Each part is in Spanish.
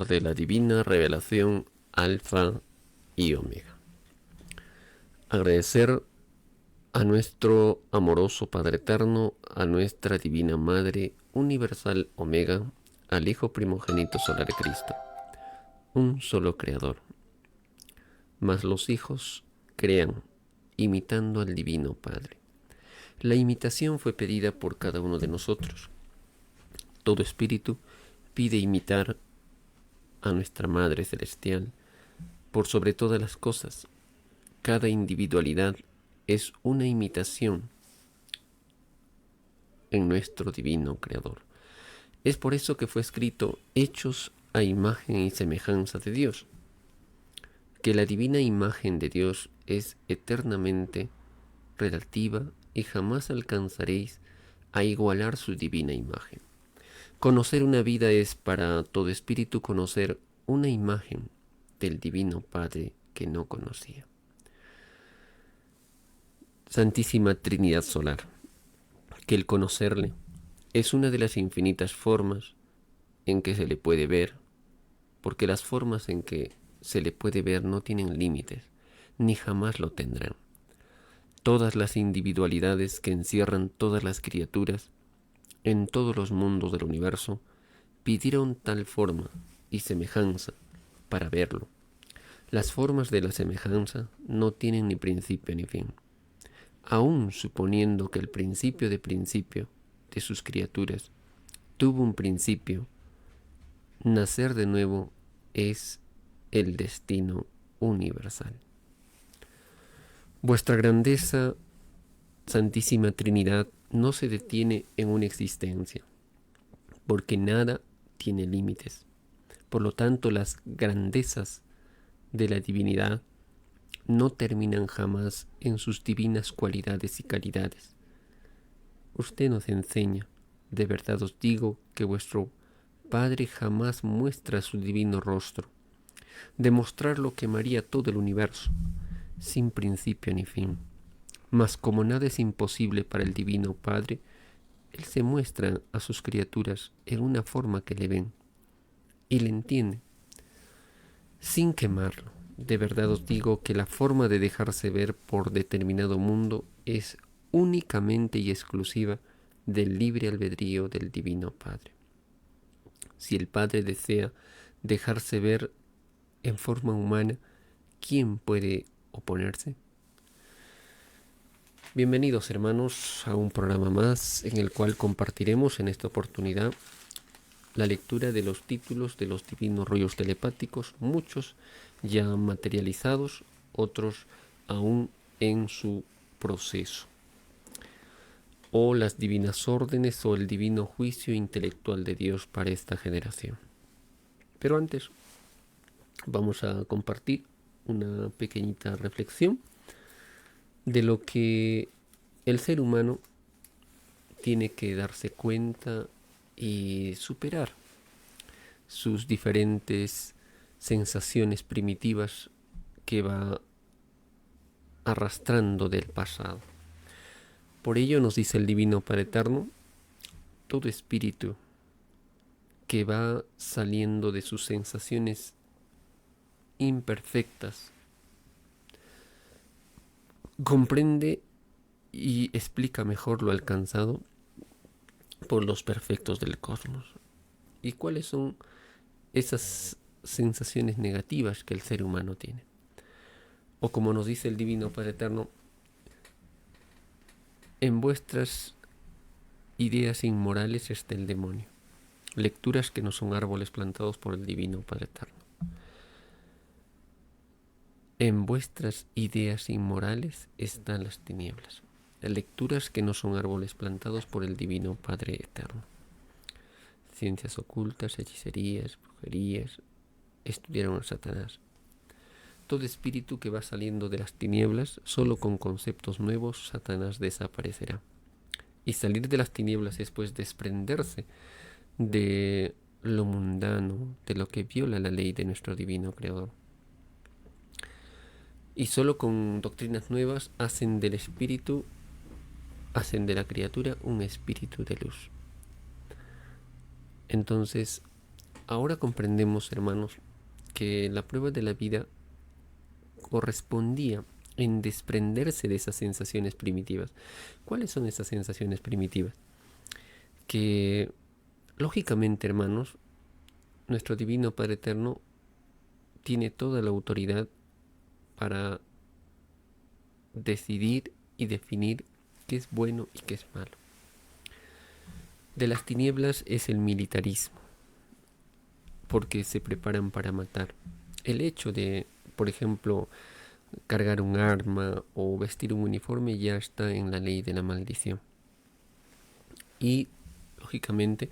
de la divina revelación Alfa y Omega. Agradecer a nuestro amoroso Padre Eterno, a nuestra Divina Madre Universal Omega, al Hijo primogénito solar de Cristo, un solo Creador. Mas los hijos crean, imitando al Divino Padre. La imitación fue pedida por cada uno de nosotros. Todo espíritu pide imitar a nuestra Madre Celestial por sobre todas las cosas. Cada individualidad es una imitación en nuestro divino Creador. Es por eso que fue escrito hechos a imagen y semejanza de Dios, que la divina imagen de Dios es eternamente relativa y jamás alcanzaréis a igualar su divina imagen. Conocer una vida es para todo espíritu conocer una imagen del Divino Padre que no conocía. Santísima Trinidad Solar, que el conocerle es una de las infinitas formas en que se le puede ver, porque las formas en que se le puede ver no tienen límites, ni jamás lo tendrán. Todas las individualidades que encierran todas las criaturas en todos los mundos del universo pidieron tal forma y semejanza para verlo. Las formas de la semejanza no tienen ni principio ni fin. Aun suponiendo que el principio de sus criaturas tuvo un principio, nacer de nuevo es el destino universal. Vuestra grandeza, Santísima Trinidad, no se detiene en una existencia, porque nada tiene límites. Por lo tanto, las grandezas de la divinidad no terminan jamás en sus divinas cualidades y calidades. Usted nos enseña, de verdad os digo, que vuestro Padre jamás muestra su divino rostro. Demostrar lo quemaría todo el universo, sin principio ni fin. Mas como nada es imposible para el Divino Padre, Él se muestra a sus criaturas en una forma que le ven y le entienden, sin quemarlo. De verdad os digo que la forma de dejarse ver por determinado mundo es únicamente y exclusiva del libre albedrío del Divino Padre. Si el Padre desea dejarse ver en forma humana, ¿quién puede oponerse? Bienvenidos, hermanos, a un programa más en el cual compartiremos en esta oportunidad la lectura de los títulos de los divinos rollos telepáticos, muchos ya materializados, otros aún en su proceso, o las divinas órdenes o el divino juicio intelectual de Dios para esta generación. Pero antes vamos a compartir una pequeñita reflexión de lo que el ser humano tiene que darse cuenta y superar sus diferentes sensaciones primitivas que va arrastrando del pasado. Por ello nos dice el Divino Padre Eterno, todo espíritu que va saliendo de sus sensaciones imperfectas comprende y explica mejor lo alcanzado por los perfectos del cosmos. ¿Y cuáles son esas sensaciones negativas que el ser humano tiene? O como nos dice el Divino Padre Eterno, en vuestras ideas inmorales está el demonio. Lecturas que no son árboles plantados por el Divino Padre Eterno. En vuestras ideas inmorales están las tinieblas. Lecturas que no son árboles plantados por el Divino Padre Eterno. Ciencias ocultas, hechicerías, brujerías, estudiaron a Satanás. Todo espíritu que va saliendo de las tinieblas, solo con conceptos nuevos, Satanás desaparecerá. Y salir de las tinieblas es pues desprenderse de lo mundano, de lo que viola la ley de nuestro divino Creador. Y solo con doctrinas nuevas hacen del espíritu, hacen de la criatura un espíritu de luz. Entonces, Ahora comprendemos, hermanos, que la prueba de la vida correspondía en desprenderse de esas sensaciones primitivas. ¿Cuáles son esas sensaciones primitivas? Que, lógicamente, hermanos, nuestro Divino Padre Eterno tiene toda la autoridad para decidir y definir qué es bueno y qué es malo. De las tinieblas es el militarismo, porque se preparan para matar. El hecho de, por ejemplo, cargar un arma o vestir un uniforme ya está en la ley de la maldición. Y, lógicamente,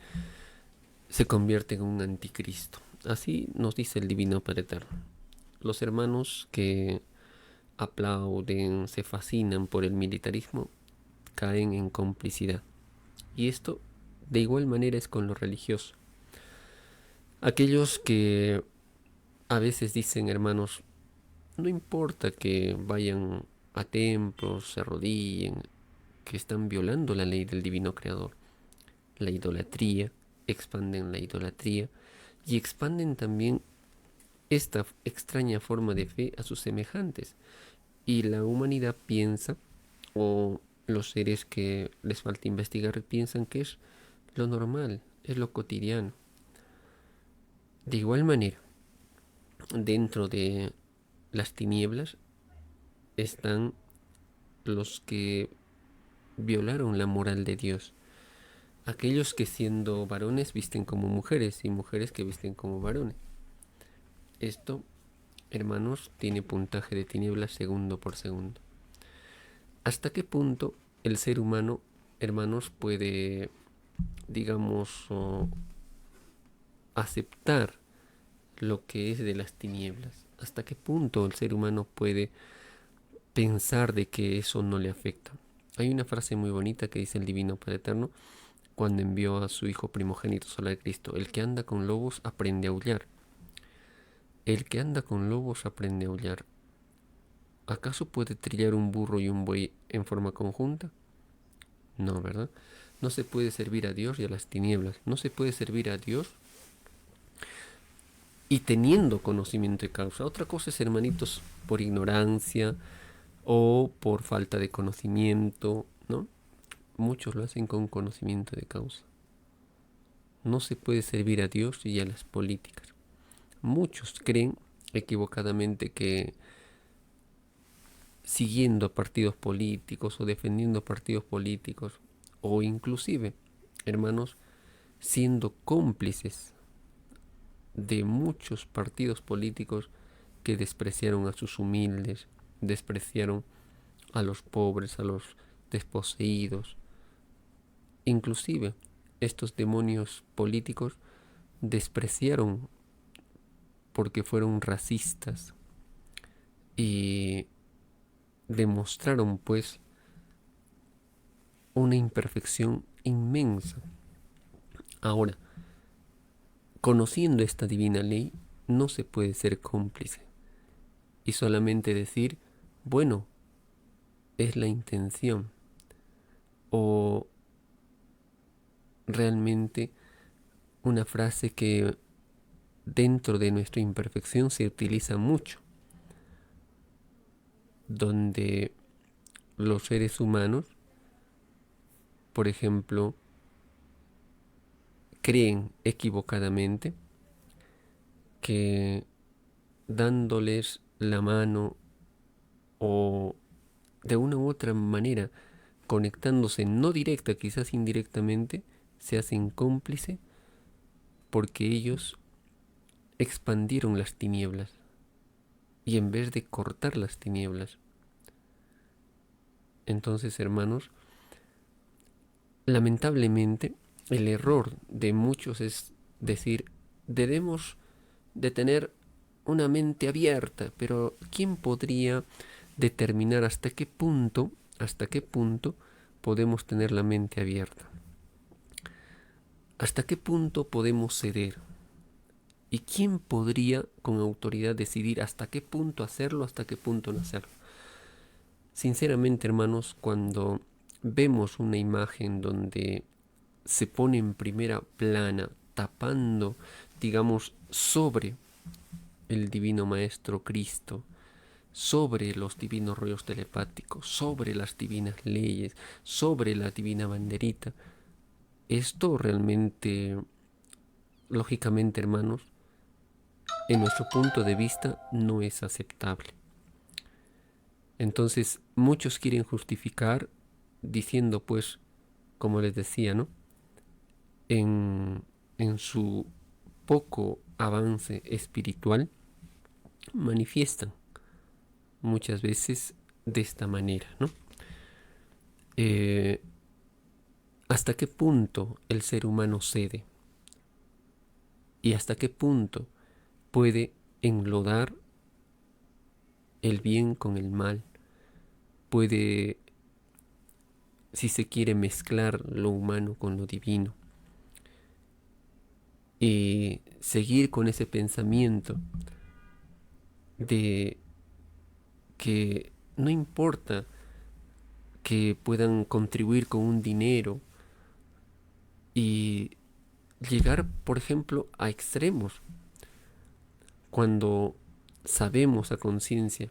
se convierte en un anticristo. Así nos dice el Divino Padre Eterno. Los hermanos que aplauden, se fascinan por el militarismo, caen en complicidad. Y esto de igual manera es con lo religioso. Aquellos que a veces dicen, hermanos, no importa que vayan a templos, se arrodillen, que están violando la ley del divino creador. La idolatría, expanden la idolatría y expanden también esta extraña forma de fe a sus semejantes. Y la humanidad piensa, o los seres que les falta investigar piensan que es lo normal, es lo cotidiano. De igual manera, dentro de las tinieblas están los que violaron la moral de Dios. Aquellos que siendo varones visten como mujeres y mujeres que visten como varones. Esto, hermanos, tiene puntaje de tinieblas segundo por segundo. ¿Hasta qué punto el ser humano, hermanos, puede, digamos, aceptar lo que es de las tinieblas? ¿Hasta qué punto el ser humano puede pensar de que eso no le afecta? Hay una frase muy bonita que dice el Divino Padre Eterno cuando envió a su Hijo primogénito solar Cristo: el que anda con lobos aprende a aullar. El que anda con lobos aprende a aullar. ¿Acaso puede trillar un burro y un buey en forma conjunta? No, ¿verdad? No se puede servir a Dios y a las tinieblas. No se puede servir a Dios y teniendo conocimiento de causa. Otra cosa es, hermanitos, por ignorancia o por falta de conocimiento, ¿no? Muchos lo hacen con conocimiento de causa. No se puede servir a Dios y a las políticas. Muchos creen equivocadamente que siguiendo partidos políticos o defendiendo partidos políticos o inclusive, hermanos, siendo cómplices de muchos partidos políticos que despreciaron a sus humildes, despreciaron a los pobres, a los desposeídos. Inclusive estos demonios políticos despreciaron porque fueron racistas y demostraron pues una imperfección inmensa. Ahora, conociendo esta divina ley, no se puede ser cómplice y solamente decir, bueno, es la intención, o realmente una frase que dentro de nuestra imperfección se utiliza mucho, donde los seres humanos, por ejemplo, creen equivocadamente que dándoles la mano o de una u otra manera conectándose no directa, quizás indirectamente, se hacen cómplice porque ellos expandieron las tinieblas y en vez de cortar las tinieblas. Entonces, hermanos, lamentablemente el error de muchos es decir, debemos de tener una mente abierta, pero ¿quién podría determinar hasta qué punto podemos tener la mente abierta? ¿Hasta qué punto podemos ceder? ¿Y quién podría con autoridad decidir hasta qué punto hacerlo, hasta qué punto no hacerlo? Sinceramente, hermanos, cuando vemos una imagen donde se pone en primera plana, tapando digamos, sobre el Divino Maestro Cristo, sobre los divinos rollos telepáticos, sobre las divinas leyes, sobre la divina banderita. Esto realmente, lógicamente, hermanos, en nuestro punto de vista no es aceptable. Entonces, muchos quieren justificar diciendo, pues, como les decía, ¿no? En su poco avance espiritual, manifiestan muchas veces de esta manera, ¿no? Eh, ¿Hasta qué punto el ser humano cede? ¿Y hasta qué punto puede enlodar el bien con el mal? Puede, si se quiere, mezclar lo humano con lo divino y seguir con ese pensamiento de que no importa que puedan contribuir con un dinero y llegar, por ejemplo, a extremos, cuando sabemos a conciencia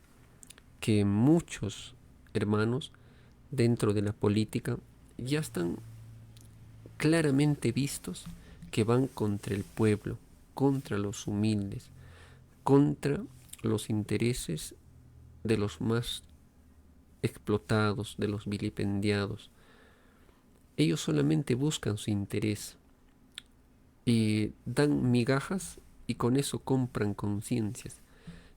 que muchos hermanos dentro de la política ya están claramente vistos que van contra el pueblo, contra los humildes, contra los intereses de los más explotados, de los vilipendiados. Ellos solamente buscan su interés y dan migajas y con eso compran conciencias.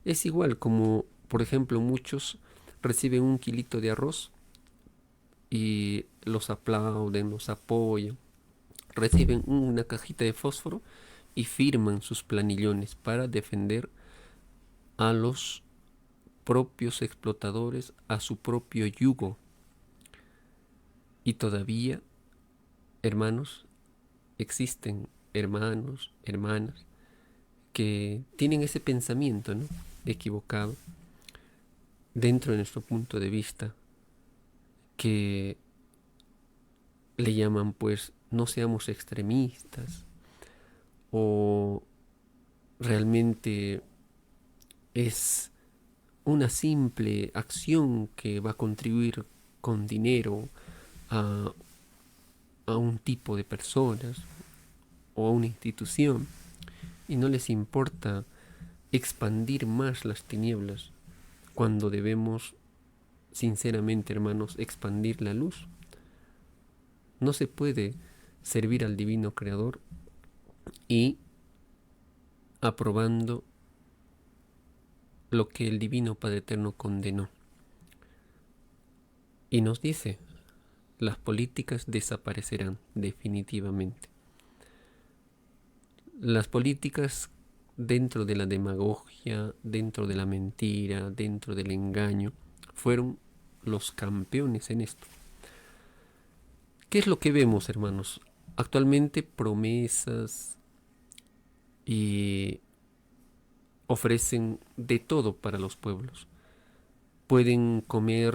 Es igual como, por ejemplo, muchos reciben un kilito de arroz y los aplauden, los apoyan, reciben una cajita de fósforo y firman sus planillones para defender a los propios explotadores, a su propio yugo. Y todavía, hermanos, existen hermanos, hermanas, que tienen ese pensamiento, ¿no?, equivocado dentro de nuestro punto de vista, que le llaman, pues, no seamos extremistas, o realmente es una simple acción que va a contribuir con dinero a, a un tipo de personas o a una institución, y no les importa expandir más las tinieblas cuando debemos, sinceramente, hermanos, expandir la luz. No se puede servir al divino creador y aprobando lo que el divino Padre Eterno condenó. Y nos dice, las políticas desaparecerán definitivamente. Las políticas, dentro de la demagogia, dentro de la mentira, dentro del engaño, fueron los campeones en esto. ¿Qué es lo que vemos, hermanos? Actualmente promesas y ofrecen de todo para los pueblos. Pueden comer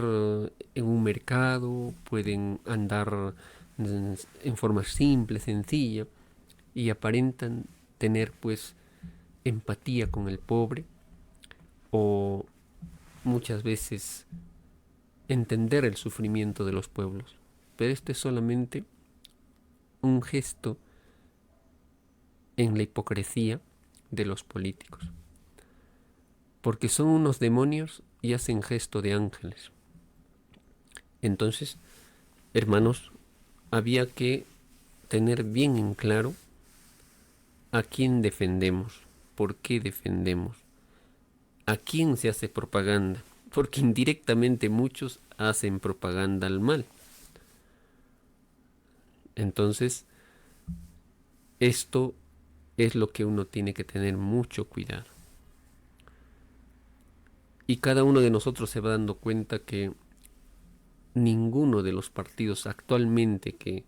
en un mercado, pueden andar en forma simple, sencilla, y aparentan tener, pues, empatía con el pobre, o muchas veces entender el sufrimiento de los pueblos. Pero esto es solamente un gesto en la hipocresía de los políticos, porque son unos demonios y hacen gesto de ángeles. Entonces, hermanos, había que tener bien en claro a quién defendemos, por qué defendemos, a quién se hace propaganda, porque indirectamente muchos hacen propaganda al mal. Entonces, esto es lo que uno tiene que tener mucho cuidado. Y cada uno de nosotros se va dando cuenta que ninguno de los partidos actualmente que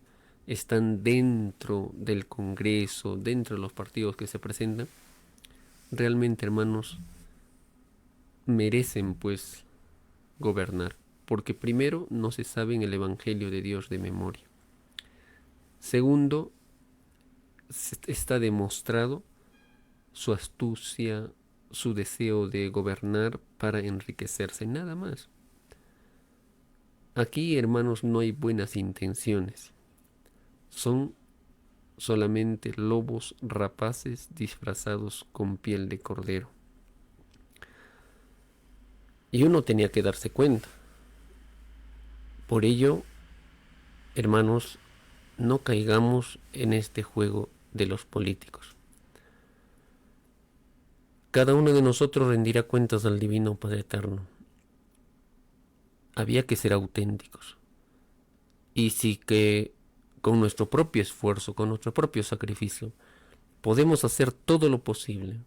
están dentro del Congreso, dentro de los partidos que se presentan, realmente, hermanos, merecen, pues, gobernar. Porque primero, no se sabe en el Evangelio de Dios de memoria. Segundo, está demostrado su astucia, su deseo de gobernar para enriquecerse, nada más. Aquí, hermanos, no hay buenas intenciones. Son solamente lobos rapaces disfrazados con piel de cordero. Y uno tenía que darse cuenta. Por ello, hermanos, no caigamos en este juego de los políticos. Cada uno de nosotros rendirá cuentas al Divino Padre Eterno. Había que ser auténticos. Y sí que con nuestro propio esfuerzo, con nuestro propio sacrificio, podemos hacer todo lo posible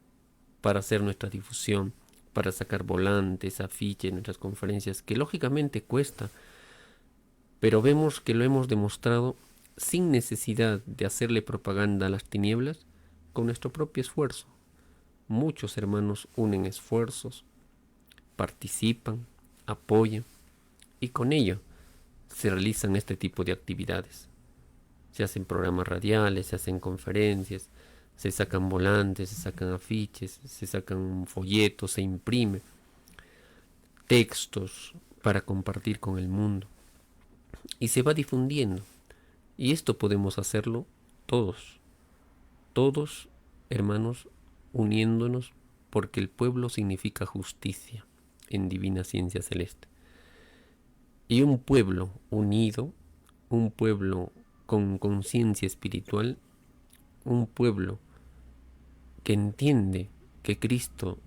para hacer nuestra difusión, para sacar volantes, afiches, nuestras conferencias, que lógicamente cuesta, pero vemos que lo hemos demostrado sin necesidad de hacerle propaganda a las tinieblas, con nuestro propio esfuerzo. Muchos hermanos unen esfuerzos, participan, apoyan y con ello se realizan este tipo de actividades. Se hacen programas radiales, se hacen conferencias, se sacan volantes, se sacan afiches, se sacan folletos, se imprime textos para compartir con el mundo y se va difundiendo. Y esto podemos hacerlo todos, todos hermanos, uniéndonos, porque el pueblo significa justicia en divina ciencia celeste. Y un pueblo unido, un pueblo con conciencia espiritual, un pueblo que entiende que Cristo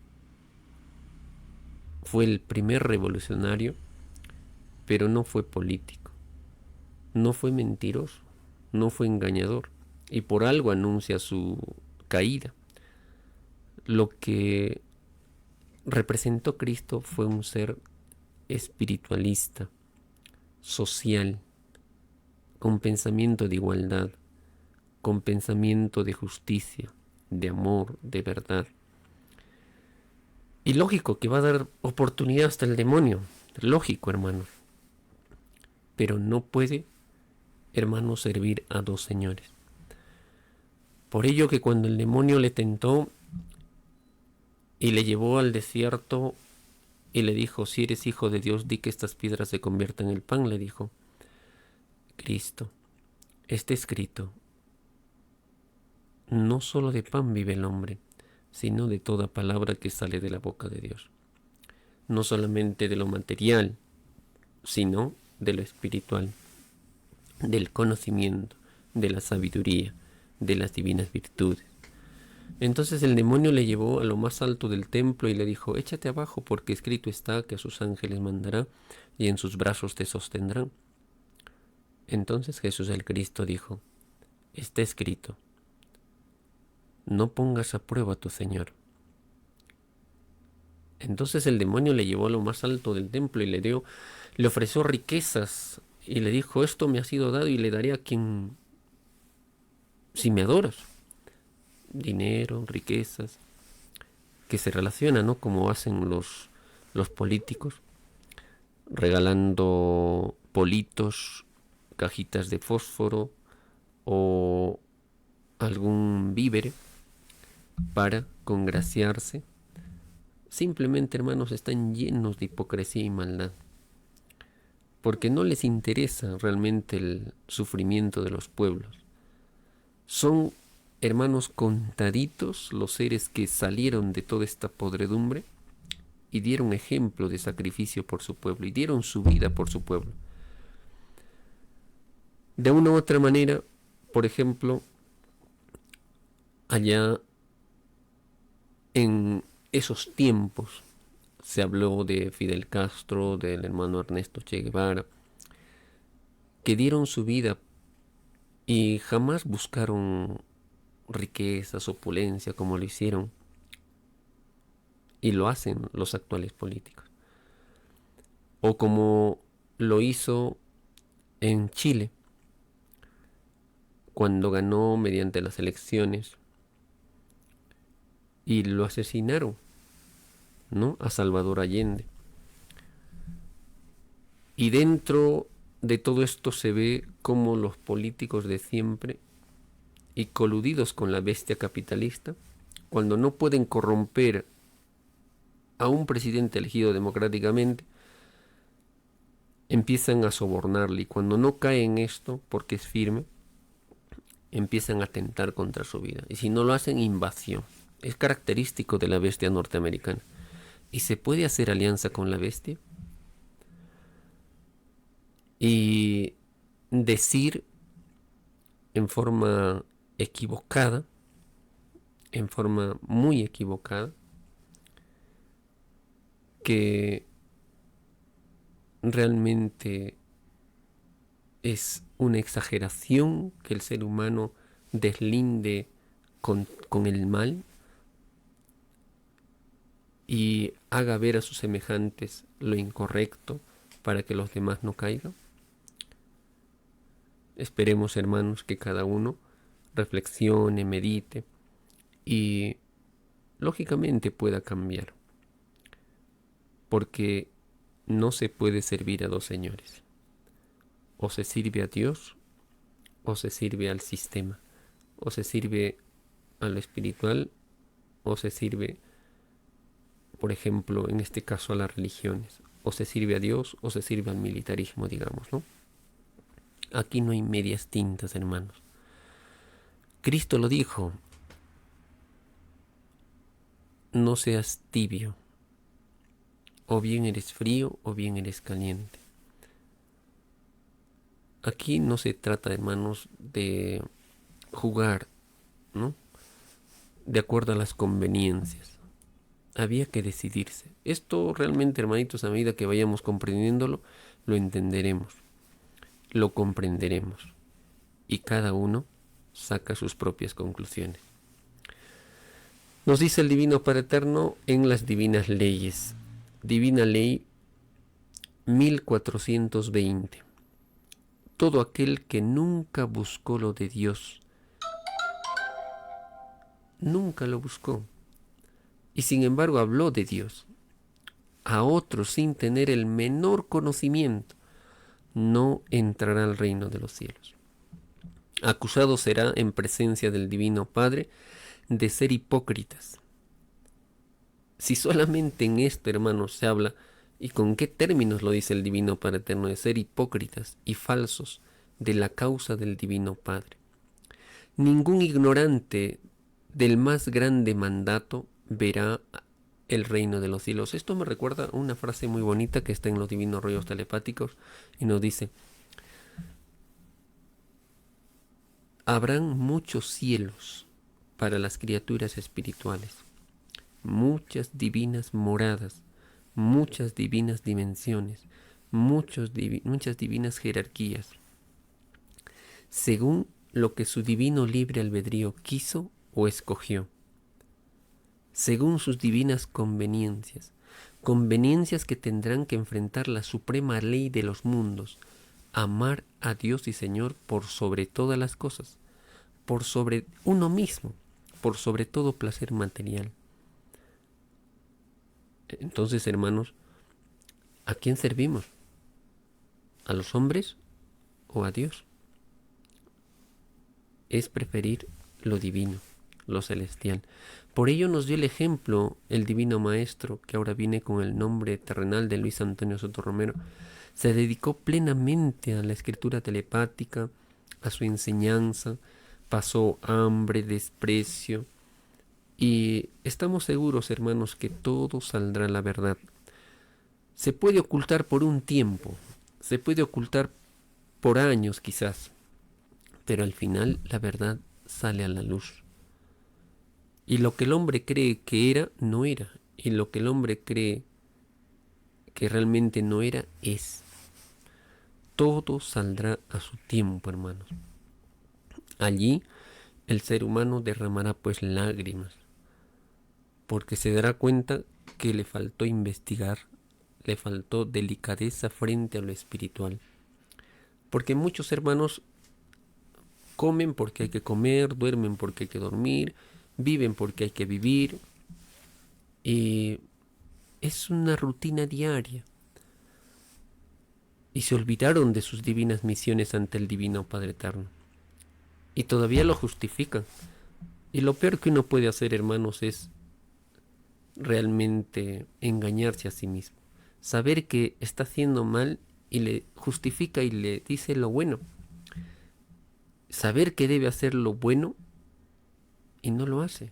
fue el primer revolucionario, pero no fue político, no fue mentiroso, no fue engañador, y por algo anuncia su caída. Lo que representó Cristo fue un ser espiritualista, social, con pensamiento de igualdad, con pensamiento de justicia, de amor, de verdad. Y lógico que va a dar oportunidad hasta el demonio, lógico, hermano. Pero no puede, hermano, servir a dos señores. Por ello que cuando el demonio le tentó y le llevó al desierto y le dijo, si eres hijo de Dios, di que estas piedras se conviertan en pan, le dijo Cristo, está escrito, no solo de pan vive el hombre, sino de toda palabra que sale de la boca de Dios. No solamente de lo material, sino de lo espiritual, del conocimiento, de la sabiduría, de las divinas virtudes. Entonces el demonio le llevó a lo más alto del templo y le dijo, échate abajo porque escrito está que a sus ángeles mandará y en sus brazos te sostendrán. Entonces Jesús el Cristo dijo, está escrito, no pongas a prueba a tu Señor. Entonces el demonio le llevó a lo más alto del templo y le ofreció riquezas y le dijo, esto me ha sido dado y le daré a quien, si me adoras. Dinero, riquezas, que se relacionan, ¿no? Como hacen los políticos, regalando politos, cajitas de fósforo o algún víver para congraciarse. Simplemente, hermanos, están llenos de hipocresía y maldad, porque no les interesa realmente el sufrimiento de los pueblos. Son, hermanos, contaditos los seres que salieron de toda esta podredumbre y dieron ejemplo de sacrificio por su pueblo y dieron su vida por su pueblo. De una u otra manera, por ejemplo, allá en esos tiempos se habló de Fidel Castro, del hermano Ernesto Che Guevara, que dieron su vida y jamás buscaron riquezas, opulencia, como lo hicieron y lo hacen los actuales políticos. O como lo hizo en Chile, cuando ganó mediante las elecciones y lo asesinaron, ¿no? A Salvador Allende. Y dentro de todo esto se ve cómo los políticos de siempre y coludidos con la bestia capitalista cuando no pueden corromper a un presidente elegido democráticamente, empiezan a sobornarle, y cuando no cae en esto, porque es firme, empiezan a atentar contra su vida. Y si no lo hacen, invasión. Es característico de la bestia norteamericana. ¿Y se puede hacer alianza con la bestia? Y decir en forma equivocada, en forma muy equivocada, que realmente es una exageración que el ser humano deslinde con el mal y haga ver a sus semejantes lo incorrecto para que los demás no caigan. Esperemos, hermanos, que cada uno reflexione, medite y lógicamente pueda cambiar, porque no se puede servir a dos señores. O se sirve a Dios o se sirve al sistema, o se sirve a lo espiritual o se sirve, por ejemplo, en este caso a las religiones, o se sirve a Dios o se sirve al militarismo, digamos, ¿no? Aquí no hay medias tintas, hermanos. Cristo lo dijo: no seas tibio, o bien eres frío o bien eres caliente. Aquí no se trata, hermanos, de jugar, ¿no?, de acuerdo a las conveniencias. Había que decidirse. Esto realmente, hermanitos, a medida que vayamos comprendiéndolo, lo entenderemos, lo comprenderemos, y cada uno saca sus propias conclusiones. Nos dice el Divino Padre Eterno en las Divinas Leyes. Divina Ley 1420. Todo aquel que nunca buscó lo de Dios, nunca lo buscó, y sin embargo habló de Dios a otros sin tener el menor conocimiento, no entrará al reino de los cielos. Acusado será en presencia del Divino Padre de ser hipócritas. Si solamente en esto, hermanos, se habla, y con qué términos lo dice el Divino Padre Eterno, de ser hipócritas y falsos de la causa del Divino Padre. Ningún ignorante del más grande mandato verá el reino de los cielos. Esto me recuerda a una frase muy bonita que está en los Divinos Rollos Telepáticos y nos dice: habrán muchos cielos para las criaturas espirituales, muchas divinas moradas, muchas divinas dimensiones, muchas divinas jerarquías, según lo que su divino libre albedrío quiso o escogió, según sus divinas conveniencias, conveniencias que tendrán que enfrentar la suprema ley de los mundos: amar a Dios y Señor por sobre todas las cosas, por sobre uno mismo, por sobre todo placer material. Entonces, hermanos, ¿a quién servimos? ¿A los hombres o a Dios? Es preferir lo divino, lo celestial. Por ello nos dio el ejemplo el Divino Maestro, que ahora viene con el nombre terrenal de Luis Antonio Soto Romero. Se dedicó plenamente a la escritura telepática, a su enseñanza, pasó hambre, desprecio, y estamos seguros, hermanos, que todo saldrá la verdad. Se puede ocultar por un tiempo, se puede ocultar por años quizás, pero al final la verdad sale a la luz. Y lo que el hombre cree que era, no era. Y lo que el hombre cree que realmente no era, es. Todo saldrá a su tiempo, hermanos. Allí el ser humano derramará pues lágrimas, porque se dará cuenta que le faltó investigar, le faltó delicadeza frente a lo espiritual. Porque muchos hermanos comen porque hay que comer, duermen porque hay que dormir, viven porque hay que vivir, y es una rutina diaria. Y se olvidaron de sus divinas misiones ante el Divino Padre Eterno. Y todavía lo justifican. Y lo peor que uno puede hacer, hermanos, es realmente engañarse a sí mismo. Saber que está haciendo mal y le justifica y le dice lo bueno. Saber que debe hacer lo bueno y no lo hace.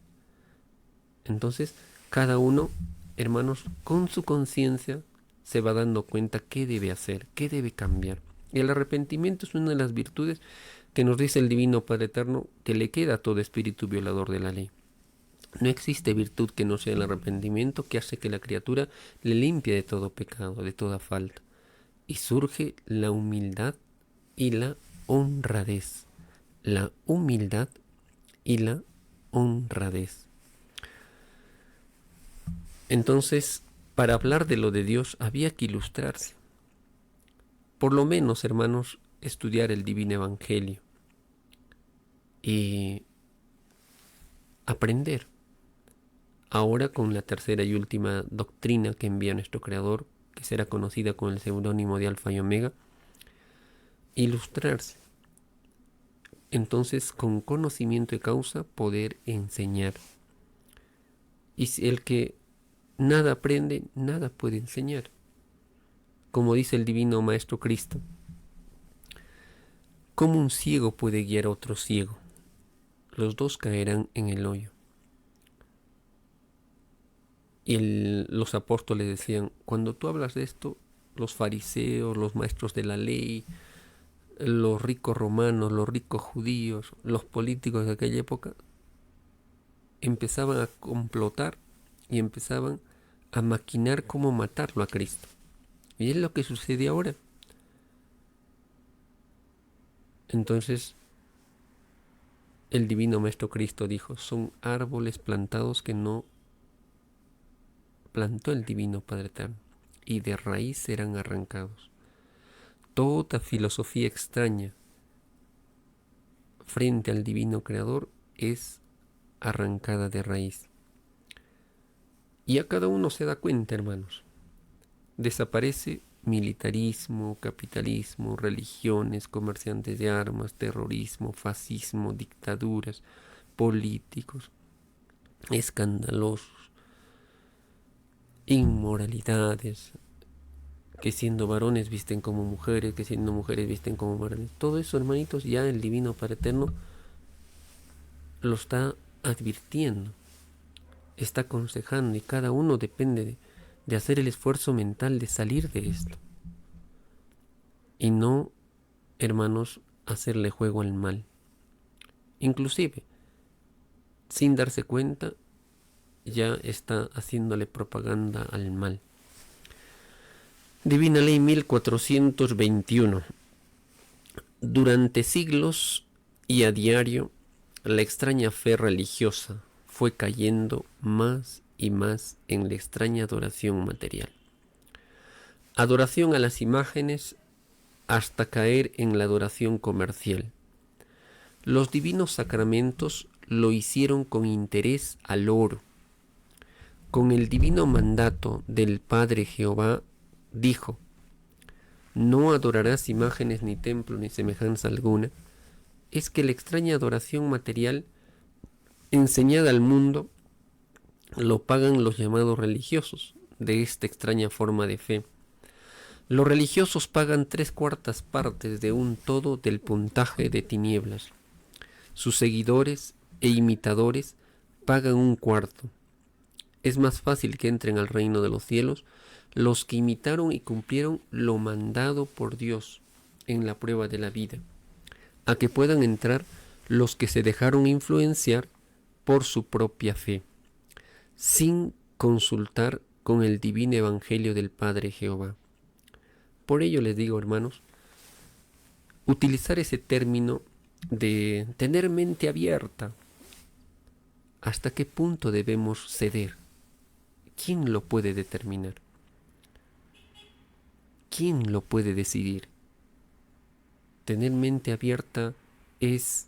Entonces, cada uno, hermanos, con su conciencia se va dando cuenta qué debe hacer, qué debe cambiar. Y el arrepentimiento es una de las virtudes que nos dice el Divino Padre Eterno que le queda a todo espíritu violador de la ley. No existe virtud que no sea el arrepentimiento, que hace que la criatura le limpie de todo pecado, de toda falta. Y surge la humildad y la honradez. La humildad y la honradez. Entonces, para hablar de lo de Dios había que ilustrarse. Por lo menos, hermanos, estudiar el Divino Evangelio y aprender. Ahora con la tercera y última doctrina que envía nuestro Creador, que será conocida con el seudónimo de Alfa y Omega, ilustrarse. Entonces, con conocimiento de causa, poder enseñar. Y si el que nada aprende, nada puede enseñar. Como dice el Divino Maestro Cristo, ¿cómo un ciego puede guiar a otro ciego? Los dos caerán en el hoyo. Y los apóstoles decían, cuando tú hablas de esto, los fariseos, los maestros de la ley, los ricos romanos, los ricos judíos, los políticos de aquella época, empezaban a complotar y empezaban a maquinar cómo matarlo a Cristo. Y es lo que sucede ahora. Entonces, el Divino Maestro Cristo dijo, son árboles plantados que no plantó el Divino Padre Eterno, y de raíz serán arrancados. Toda filosofía extraña frente al Divino Creador es arrancada de raíz. Y a cada uno se da cuenta, hermanos. Desaparece militarismo, capitalismo, religiones, comerciantes de armas, terrorismo, fascismo, dictaduras, políticos, escandalosos, inmoralidades, que siendo varones visten como mujeres, que siendo mujeres visten como varones. Todo eso, hermanitos, ya el Divino Padre Eterno lo está advirtiendo, está aconsejando, y cada uno depende de hacer el esfuerzo mental de salir de esto. Y no, hermanos, hacerle juego al mal. Inclusive, sin darse cuenta, ya está haciéndole propaganda al mal. Divina Ley 1421. Durante siglos y a diario, la extraña fe religiosa fue cayendo más y más en la extraña adoración material. Adoración a las imágenes hasta caer en la adoración comercial. Los divinos sacramentos lo hicieron con interés al oro. Con el divino mandato del Padre Jehová, dijo, no adorarás imágenes ni templo ni semejanza alguna. Es que la extraña adoración material enseñada al mundo lo pagan los llamados religiosos de esta extraña forma de fe. Los religiosos pagan 3/4 partes de un todo del puntaje de tinieblas. Sus seguidores e imitadores pagan 1/4. Es más fácil que entren al reino de los cielos los que imitaron y cumplieron lo mandado por Dios en la prueba de la vida, a que puedan entrar los que se dejaron influenciar por su propia fe, sin consultar con el divino evangelio del Padre Jehová. Por ello les digo, hermanos, utilizar ese término de tener mente abierta. ¿Hasta qué punto debemos ceder? ¿Quién lo puede determinar? ¿Quién lo puede decidir? Tener mente abierta es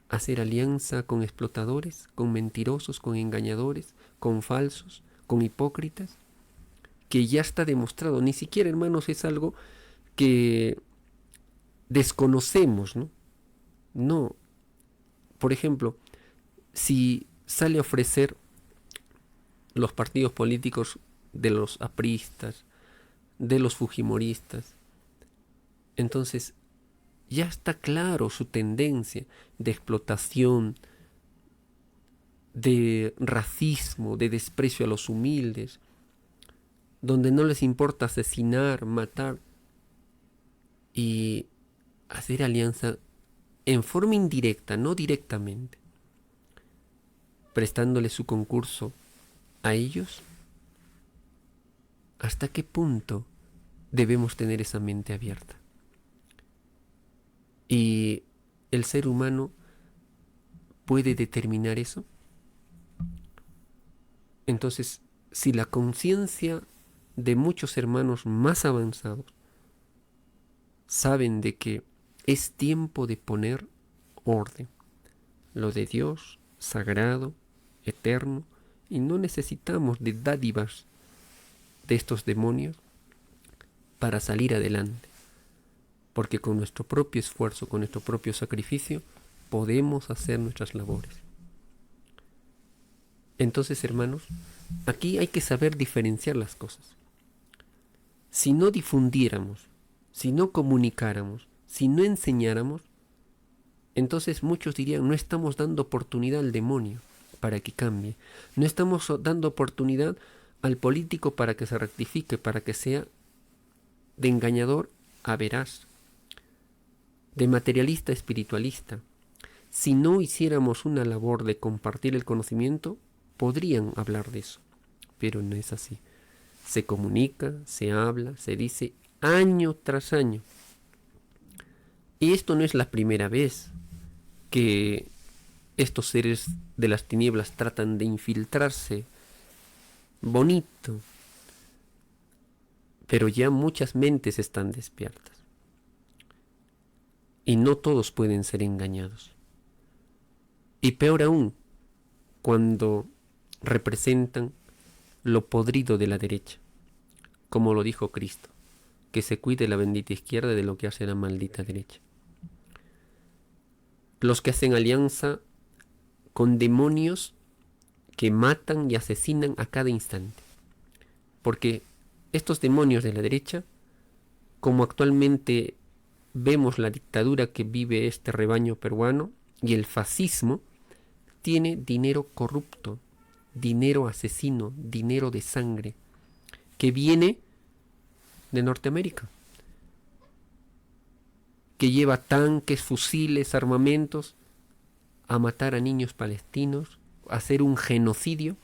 hacer alianza con explotadores, con mentirosos, con engañadores, con falsos, con hipócritas, que ya está demostrado. Ni siquiera, hermanos, es algo que desconocemos, ¿no? No. Por ejemplo, si sale a ofrecer los partidos políticos de los apristas, de los fujimoristas, entonces ya está claro su tendencia de explotación, de racismo, de desprecio a los humildes, donde no les importa asesinar, matar y hacer alianza en forma indirecta, no directamente, prestándole su concurso a ellos. ¿Hasta qué punto debemos tener esa mente abierta? ¿Y el ser humano puede determinar eso? Entonces, si la conciencia de muchos hermanos más avanzados saben de que es tiempo de poner orden, lo de Dios, sagrado, eterno, y no necesitamos de dádivas de estos demonios para salir adelante, porque con nuestro propio esfuerzo, con nuestro propio sacrificio, podemos hacer nuestras labores. Entonces, hermanos, aquí hay que saber diferenciar las cosas. Si no difundiéramos, si no comunicáramos, si no enseñáramos, entonces muchos dirían, no estamos dando oportunidad al demonio para que cambie, no estamos dando oportunidad al político para que se rectifique, para que sea de engañador a veraz, de materialista a espiritualista. Si no hiciéramos una labor de compartir el conocimiento, podrían hablar de eso, pero no es así. Se comunica, se habla, se dice año tras año. Y esto no es la primera vez que estos seres de las tinieblas tratan de infiltrarse bonito, pero ya muchas mentes están despiertas. Y no todos pueden ser engañados. Y peor aún, cuando representan lo podrido de la derecha, como lo dijo Cristo, que se cuide la bendita izquierda de lo que hace la maldita derecha. Los que hacen alianza con demonios que matan y asesinan a cada instante. Porque estos demonios de la derecha, como actualmente vemos la dictadura que vive este rebaño peruano y el fascismo, tiene dinero corrupto, dinero asesino, dinero de sangre, que viene de Norteamérica, que lleva tanques, fusiles, armamentos a matar a niños palestinos, a hacer un genocidio,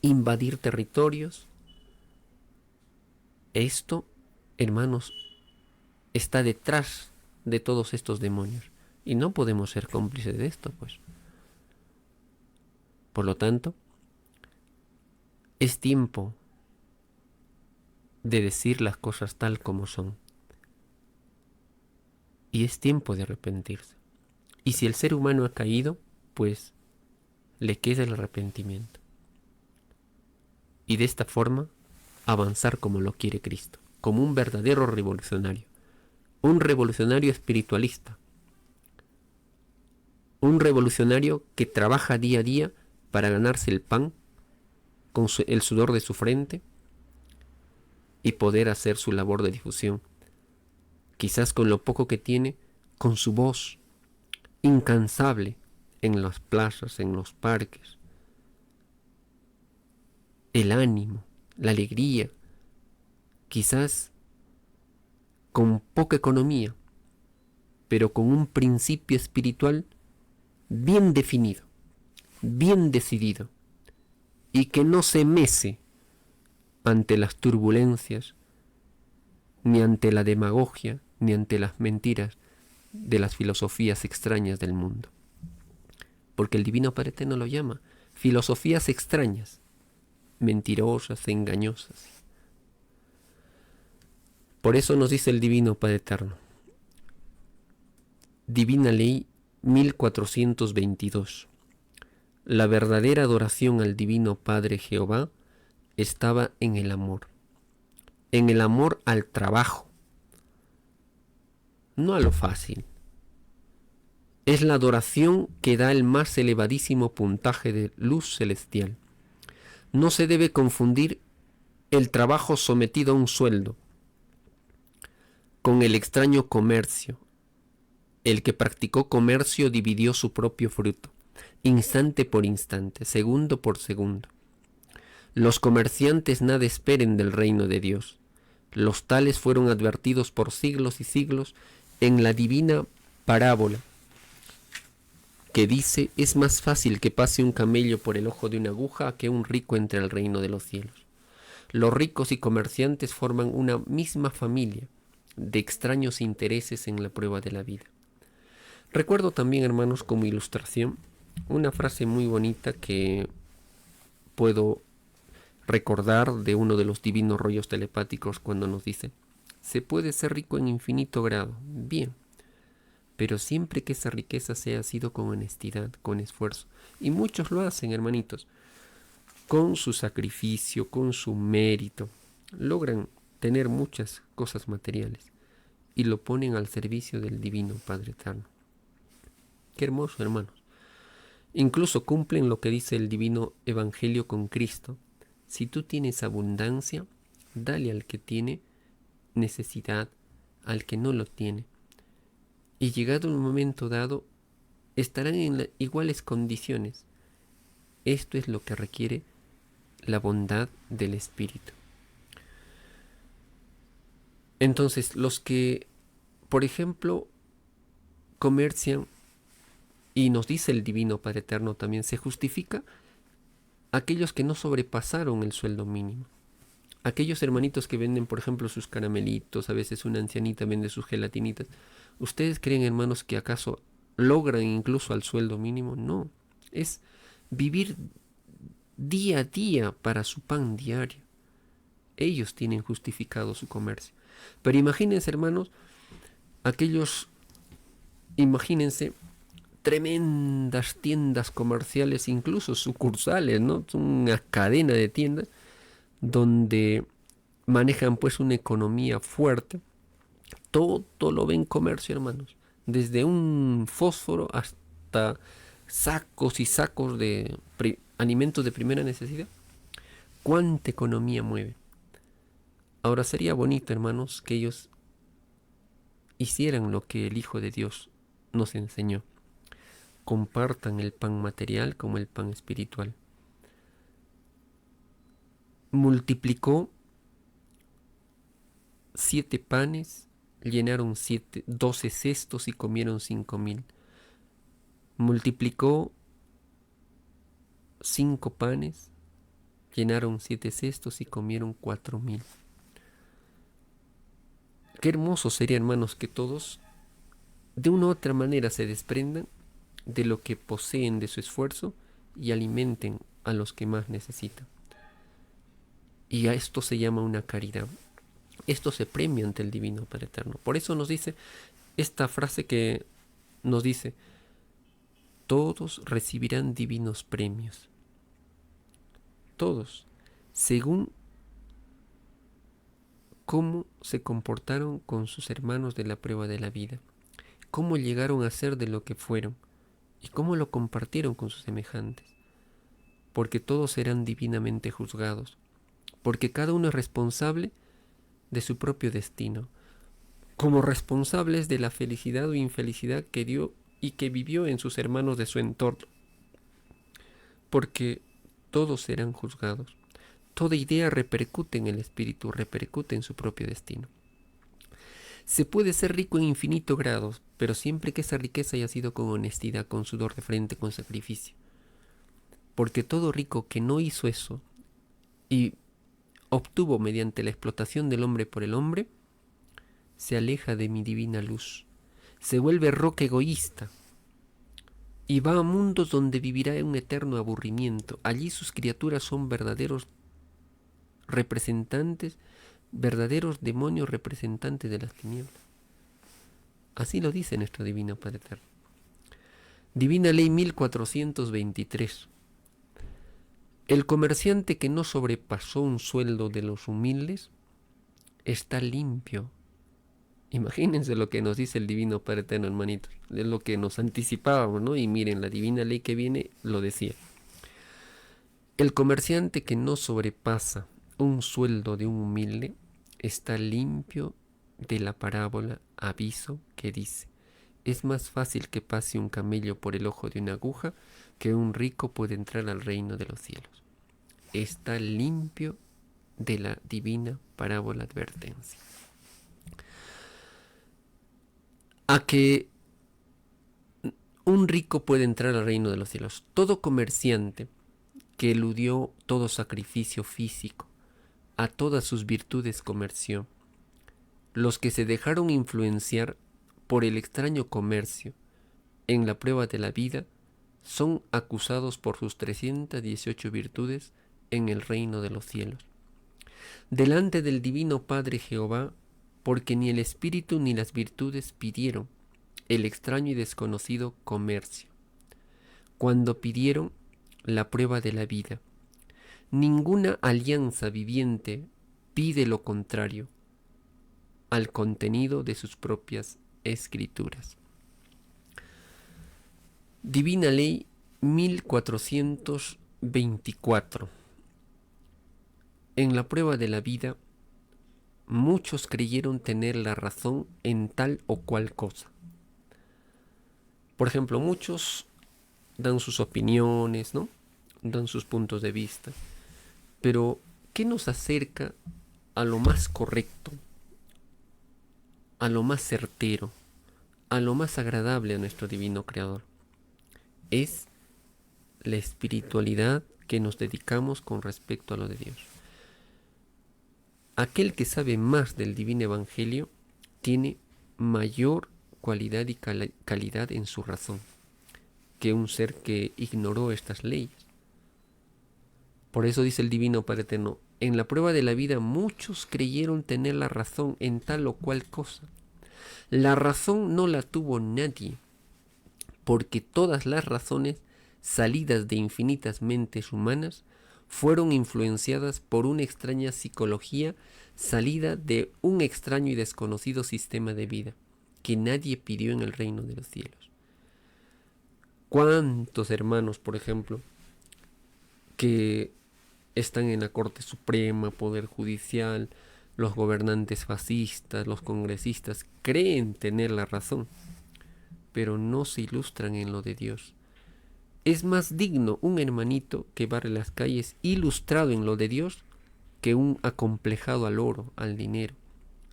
invadir territorios. Esto, hermanos, está detrás de todos estos demonios y no podemos ser cómplices de esto, pues. Por lo tanto, es tiempo de decir las cosas tal como son. Y es tiempo de arrepentirse. Y si el ser humano ha caído, pues le queda el arrepentimiento. Y de esta forma avanzar como lo quiere Cristo, como un verdadero revolucionario. Un revolucionario espiritualista. Un revolucionario que trabaja día a día para ganarse el pan con el sudor de su frente y poder hacer su labor de difusión. Quizás con lo poco que tiene, con su voz incansable en las plazas, en los parques. El ánimo, la alegría, quizás con poca economía, pero con un principio espiritual bien definido, bien decidido, y que no se mece ante las turbulencias, ni ante la demagogia, ni ante las mentiras de las filosofías extrañas del mundo. Porque el Divino Padre Eterno lo llama filosofías extrañas, mentirosas, engañosas. Por eso nos dice el Divino Padre Eterno. Divina Ley 1422. La verdadera adoración al Divino Padre Jehová estaba en el amor al trabajo, no a lo fácil, Es la adoración que da el más elevadísimo puntaje de luz celestial. No se debe confundir el trabajo sometido a un sueldo con el extraño comercio. El que practicó comercio dividió su propio fruto, instante por instante, segundo por segundo. Los comerciantes nada esperen del reino de Dios. Los tales fueron advertidos por siglos y siglos en la divina parábola que dice: es más fácil que pase un camello por el ojo de una aguja que un rico entre al reino de los cielos. Los ricos y comerciantes forman una misma familia de extraños intereses en la prueba de la vida. Recuerdo también, hermanos, como ilustración, una frase muy bonita que puedo recordar de uno de los divinos rollos telepáticos cuando nos dice: se puede ser rico en infinito grado, bien, pero siempre que esa riqueza sea sido con honestidad, con esfuerzo. Y muchos lo hacen, hermanitos, con su sacrificio, con su mérito. Logran tener muchas cosas materiales y lo ponen al servicio del divino Padre Eterno. Qué hermoso, hermanos. Incluso cumplen lo que dice el divino Evangelio con Cristo: si tú tienes abundancia, dale al que tiene necesidad, al que no lo tiene. Y llegado un momento dado, estarán en iguales condiciones. Esto es lo que requiere la bondad del Espíritu. Entonces, los que, por ejemplo, comercian, y nos dice el divino Padre Eterno también, se justifica aquellos que no sobrepasaron el sueldo mínimo. Aquellos hermanitos que venden, por ejemplo, sus caramelitos, a veces una ancianita vende sus gelatinitas. ¿Ustedes creen, hermanos, que acaso logran incluso al sueldo mínimo? No, es vivir día a día para su pan diario. Ellos tienen justificado su comercio. Pero imagínense, hermanos, imagínense tremendas tiendas comerciales, incluso sucursales, ¿no? Una cadena de tiendas donde manejan pues una economía fuerte. Todo lo ven comercio, hermanos. Desde un fósforo hasta sacos y sacos de alimentos de primera necesidad. ¿Cuánta economía mueve? Ahora sería bonito, hermanos, que ellos hicieran lo que el Hijo de Dios nos enseñó. Compartan el pan material como el pan espiritual. Multiplicó 7 panes, llenaron 12 cestos y comieron 5,000. Multiplicó 5 panes, llenaron 7 cestos y comieron 4,000. Qué hermoso sería, hermanos, que todos de una u otra manera se desprendan de lo que poseen de su esfuerzo y alimenten a los que más necesitan. Y a esto se llama una caridad. Esto se premia ante el divino Padre Eterno. Por eso nos dice esta frase que nos dice: todos recibirán divinos premios. Todos, según cómo se comportaron con sus hermanos de la prueba de la vida, cómo llegaron a ser de lo que fueron y cómo lo compartieron con sus semejantes. Porque todos serán divinamente juzgados, porque cada uno es responsable de su propio destino, como responsables de la felicidad o infelicidad que dio y que vivió en sus hermanos de su entorno, porque todos serán juzgados. Toda idea repercute en el espíritu, repercute en su propio destino. Se puede ser rico en infinito grado, pero siempre que esa riqueza haya sido con honestidad, con sudor de frente, con sacrificio. Porque todo rico que no hizo eso y obtuvo mediante la explotación del hombre por el hombre, se aleja de mi divina luz, se vuelve roca egoísta y va a mundos donde vivirá en un eterno aburrimiento. Allí sus criaturas son verdaderos representantes, verdaderos demonios representantes de las tinieblas. Así lo dice nuestro divino Padre Eterno. Divina Ley 1423. El comerciante que no sobrepasó un sueldo de los humildes está limpio Imagínense lo que nos dice el Divino Padre Eterno, hermanitos. Es lo que nos anticipábamos, ¿no? Y miren, la divina ley que viene lo decía. El comerciante que no sobrepasa un sueldo de un humilde está limpio de la parábola aviso que dice: es más fácil que pase un camello por el ojo de una aguja que un rico puede entrar al reino de los cielos. Está limpio de la divina parábola advertencia. A que un rico puede entrar al reino de los cielos. Todo comerciante que eludió todo sacrificio físico, a todas sus virtudes comerció. Los que se dejaron influenciar por el extraño comercio en la prueba de la vida son acusados por sus 318 virtudes en el reino de los cielos. Delante del Divino Padre Jehová, porque ni el espíritu ni las virtudes pidieron el extraño y desconocido comercio. Cuando pidieron la prueba de la vida, ninguna alianza viviente pide lo contrario al contenido de sus propias escrituras. Divina Ley 1424. En la prueba de la vida, muchos creyeron tener la razón en tal o cual cosa. Por ejemplo, muchos dan sus opiniones, ¿no? Dan sus puntos de vista. Pero, ¿qué nos acerca a lo más correcto, a lo más certero, a lo más agradable a nuestro divino Creador? Es la espiritualidad que nos dedicamos con respecto a lo de Dios. Aquel que sabe más del divino evangelio tiene mayor cualidad y calidad en su razón que un ser que ignoró estas leyes. Por eso dice el Divino Padre Eterno: en la prueba de la vida muchos creyeron tener la razón en tal o cual cosa. La razón no la tuvo nadie, porque todas las razones salidas de infinitas mentes humanas fueron influenciadas por una extraña psicología salida de un extraño y desconocido sistema de vida que nadie pidió en el reino de los cielos. ¿Cuántos hermanos, por ejemplo, que están en la Corte Suprema, Poder Judicial, los gobernantes fascistas, los congresistas, creen tener la razón, pero no se ilustran en lo de Dios? Es más digno un hermanito que barre las calles ilustrado en lo de Dios que un acomplejado al oro, al dinero,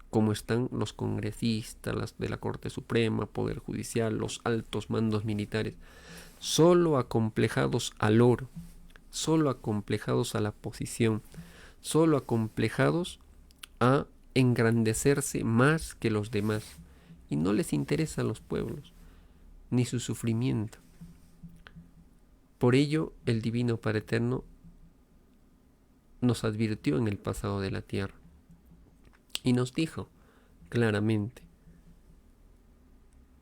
como están los congresistas, las de la Corte Suprema, Poder Judicial, los altos mandos militares, solo acomplejados al oro, solo acomplejados a la posición, solo acomplejados a engrandecerse más que los demás, y no les interesan los pueblos, ni su sufrimiento. Por ello, el Divino Padre Eterno nos advirtió en el pasado de la tierra y nos dijo claramente: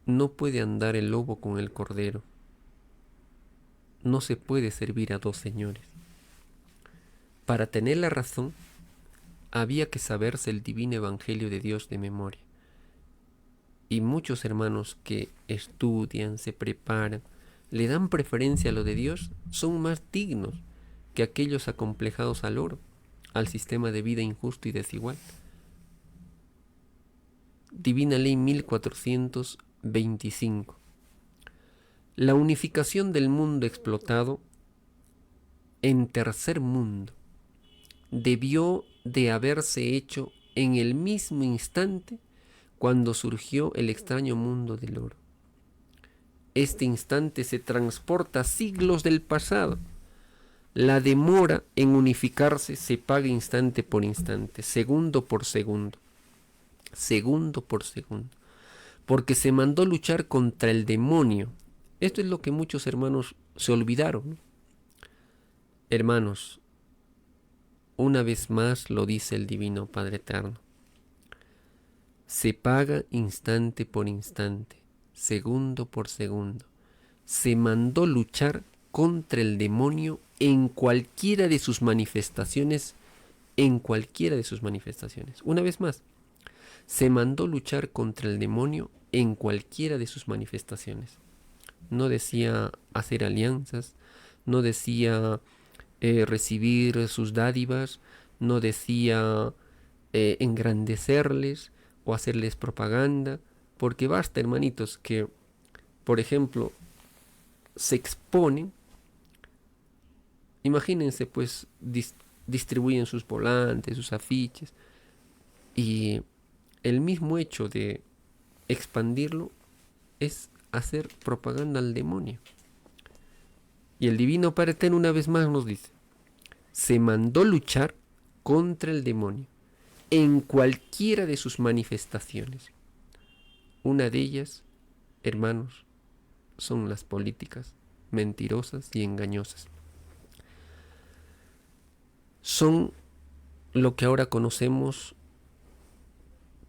no puede andar el lobo con el cordero, no se puede servir a dos señores. Para tener la razón, había que saberse el divino evangelio de Dios de memoria. Y muchos hermanos que estudian, se preparan, le dan preferencia a lo de Dios, son más dignos que aquellos acomplejados al oro, al sistema de vida injusto y desigual. Divina Ley 1425. La unificación del mundo explotado en tercer mundo debió de haberse hecho en el mismo instante cuando surgió el extraño mundo del oro. Este instante se transporta siglos del pasado. La demora en unificarse se paga instante por instante, segundo por segundo, porque se mandó luchar contra el demonio. Esto es lo que muchos hermanos se olvidaron, ¿no? Hermanos, una vez más lo dice el Divino Padre Eterno: se paga instante por instante, segundo por segundo. Se mandó luchar contra el demonio en cualquiera de sus manifestaciones, Una vez más, Se mandó luchar contra el demonio en cualquiera de sus manifestaciones. No decía hacer alianzas, no decía recibir sus dádivas, no decía engrandecerles o hacerles propaganda, porque basta, hermanitos, que, por ejemplo, se exponen, imagínense, pues distribuyen sus volantes, sus afiches, y el mismo hecho de expandirlo es hacer propaganda al demonio. Y el Divino Padre Eterno una vez más nos dice, se mandó luchar contra el demonio en cualquiera de sus manifestaciones. Una de ellas, hermanos, son las políticas mentirosas y engañosas. Son lo que ahora conocemos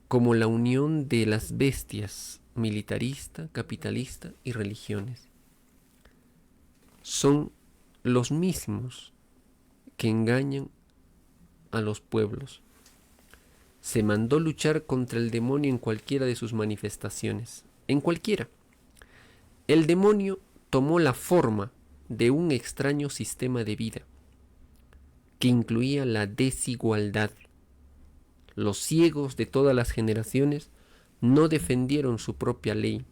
como la unión de las bestias militarista, capitalista y religiones. Son los mismos que engañan a los pueblos. Se mandó luchar contra el demonio en cualquiera de sus manifestaciones, en cualquiera. El demonio tomó la forma de un extraño sistema de vida que incluía la desigualdad. Los ciegos de todas las generaciones no defendieron su propia ley,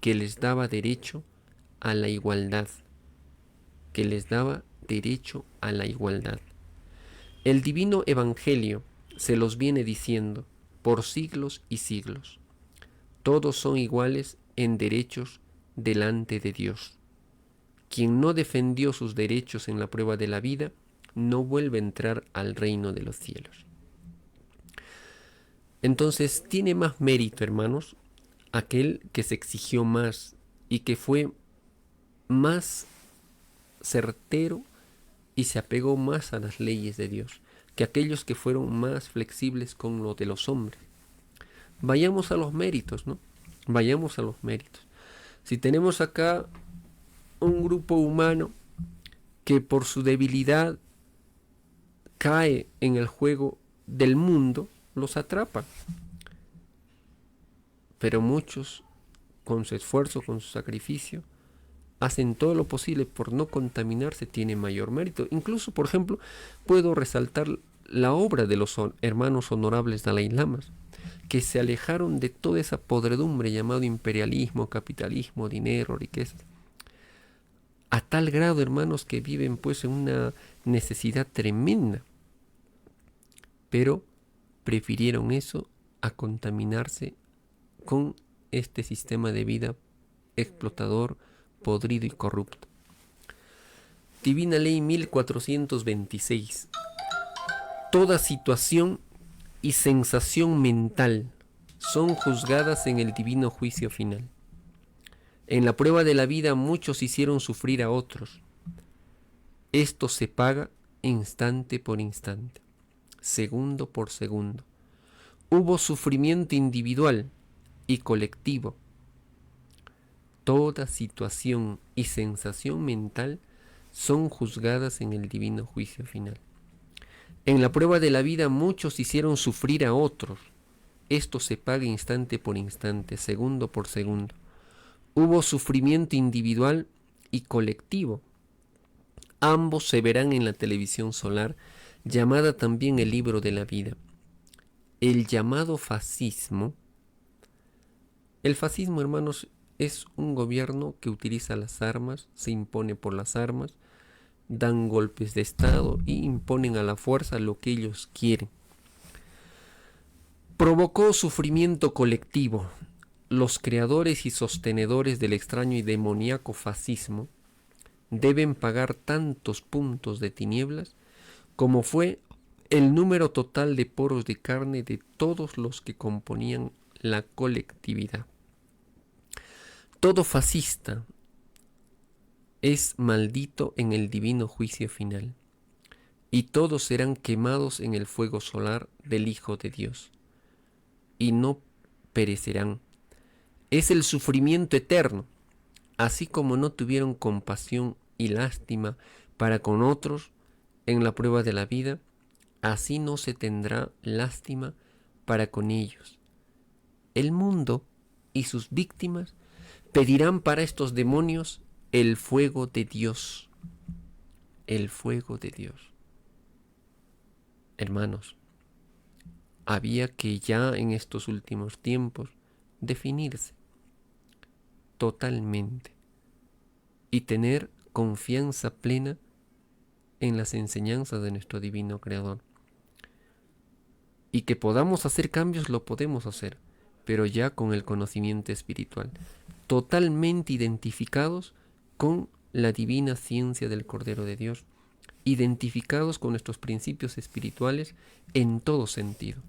que les daba derecho a la igualdad, que les daba derecho a la igualdad. El divino evangelio se los viene diciendo por siglos y siglos. Todos son iguales en derechos delante de Dios. Quien no defendió sus derechos en la prueba de la vida, no vuelve a entrar al reino de los cielos. Entonces tiene más mérito, hermanos, aquel que se exigió más y que fue más certero y se apegó más a las leyes de Dios, que aquellos que fueron más flexibles con lo de los hombres. Vayamos a los méritos, ¿no? Vayamos a los méritos. Si tenemos acá un grupo humano que por su debilidad cae en el juego del mundo, los atrapan. Pero muchos, con su esfuerzo, con su sacrificio, hacen todo lo posible por no contaminarse, tiene mayor mérito. Incluso, por ejemplo, puedo resaltar la obra de los hermanos honorables Dalai Lamas, que se alejaron de toda esa podredumbre llamado imperialismo, capitalismo, dinero, riqueza, a tal grado, hermanos, que viven pues en una necesidad tremenda, pero prefirieron eso a contaminarse con este sistema de vida explotador, podrido y corrupto. Divina Ley 1426. Toda situación y sensación mental son juzgadas en el divino juicio final. En la prueba de la vida muchos hicieron sufrir a otros. Esto se paga instante por instante, segundo por segundo. Hubo sufrimiento individual y colectivo. Toda situación y sensación mental son juzgadas en el divino juicio final. En la prueba de la vida muchos hicieron sufrir a otros. Esto se paga instante por instante, segundo por segundo. Hubo sufrimiento individual y colectivo. Ambos se verán en la televisión solar, llamada también el libro de la vida. El llamado fascismo. El fascismo, hermanos, es un gobierno que utiliza las armas, se impone por las armas, dan golpes de estado y imponen a la fuerza lo que ellos quieren. Provocó sufrimiento colectivo. Los creadores y sostenedores del extraño y demoníaco fascismo deben pagar tantos puntos de tinieblas como fue el número total de poros de carne de todos los que componían la colectividad. Todo fascista es maldito en el divino juicio final, y todos serán quemados en el fuego solar del Hijo de Dios, y no perecerán. Es el sufrimiento eterno, así como no tuvieron compasión y lástima para con otros en la prueba de la vida, así no se tendrá lástima para con ellos el mundo y sus víctimas pedirán para estos demonios el fuego de Dios. El fuego de Dios. Hermanos, había que ya en estos últimos tiempos definirse totalmente y tener confianza plena en las enseñanzas de nuestro divino Creador. Y que podamos hacer cambios, lo podemos hacer, pero ya con el conocimiento espiritual, totalmente identificados con la divina ciencia del Cordero de Dios, identificados con nuestros principios espirituales en todo sentido.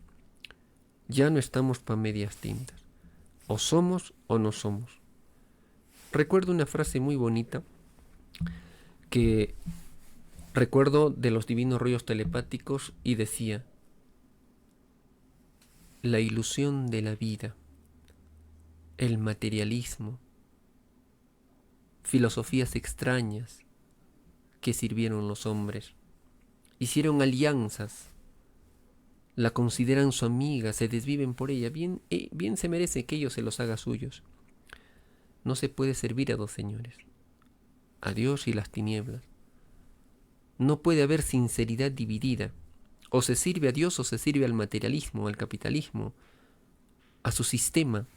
Ya no estamos para medias tintas, o somos o no somos. Recuerdo una frase muy bonita que recuerdo de los divinos rollos telepáticos y decía: la ilusión de la vida, el materialismo, filosofías extrañas que sirvieron los hombres, hicieron alianzas, la consideran su amiga, se desviven por ella, bien se merece que ellos se los haga suyos. No se puede servir a dos señores, a Dios y las tinieblas. No puede haber sinceridad dividida. O se sirve a Dios o se sirve al materialismo, al capitalismo, a su sistema.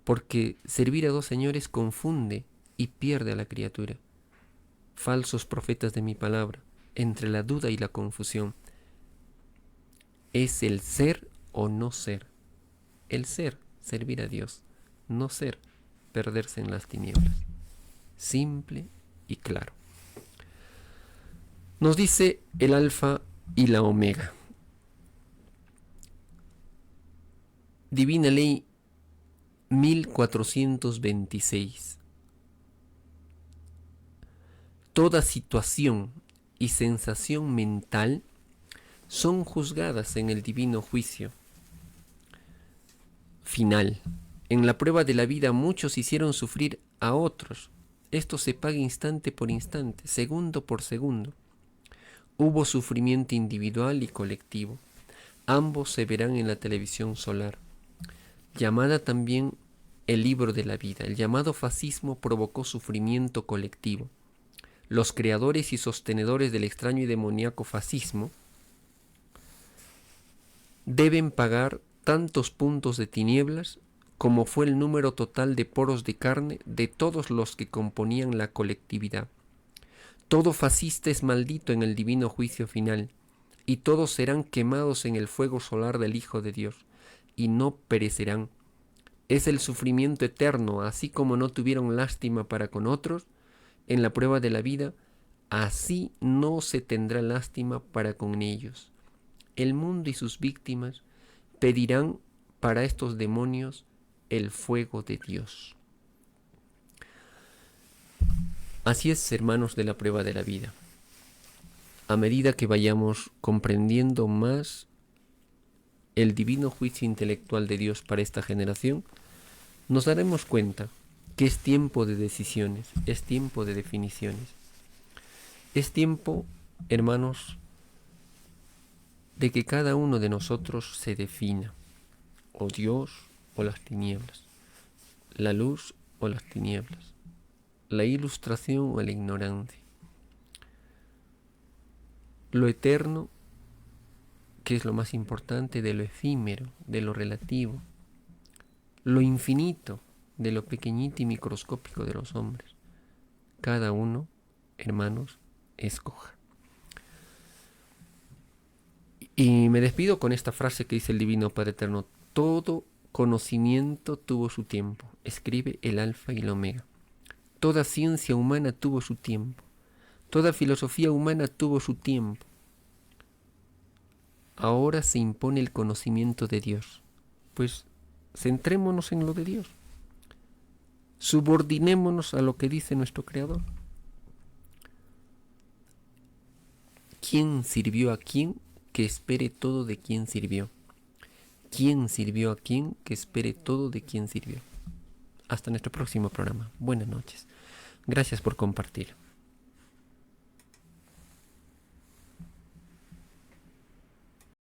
Porque servir a dos señores confunde y pierde a la criatura. Falsos profetas de mi palabra, entre la duda y la confusión. Es el ser o no ser. El ser, servir a Dios. No ser, perderse en las tinieblas. Simple y claro. Nos dice el alfa y la omega. Divina Ley 1426. Toda situación y sensación mental son juzgadas en el divino juicio final. En la prueba de la vida muchos hicieron sufrir a otros. Esto se paga instante por instante, segundo por segundo. Hubo sufrimiento individual y colectivo. Ambos se verán en la televisión solar. Llamada también el libro de la vida. El llamado fascismo provocó sufrimiento colectivo. Los creadores y sostenedores del extraño y demoníaco fascismo deben pagar tantos puntos de tinieblas como fue el número total de poros de carne de todos los que componían la colectividad. Todo fascista es maldito en el divino juicio final, y todos serán quemados en el fuego solar del Hijo de Dios, y no perecerán. Es el sufrimiento eterno, así como no tuvieron lástima para con otros en la prueba de la vida, así no se tendrá lástima para con ellos. El mundo y sus víctimas pedirán para estos demonios el fuego de Dios. Así es, hermanos de la prueba de la vida. A medida que vayamos comprendiendo más el divino juicio intelectual de Dios para esta generación, nos daremos cuenta que es tiempo de decisiones, es tiempo de definiciones. Es tiempo, hermanos, de que cada uno de nosotros se defina, o Dios o las tinieblas, la luz o las tinieblas, la ilustración o la ignorancia, lo eterno, que es lo más importante, de lo efímero, de lo relativo, lo infinito, de lo pequeñito y microscópico de los hombres. Cada uno, hermanos, escoja. Y me despido con esta frase que dice el Divino Padre Eterno: todo conocimiento tuvo su tiempo, escribe el Alfa y el Omega. Toda ciencia humana tuvo su tiempo, toda filosofía humana tuvo su tiempo. Ahora se impone el conocimiento de Dios, pues centrémonos en lo de Dios, subordinémonos a lo que dice nuestro Creador. ¿Quién sirvió a quién? Que espere todo de quien sirvió. ¿Quién sirvió a quién? Que espere todo de quien sirvió. Hasta nuestro próximo programa. Buenas noches. Gracias por compartir.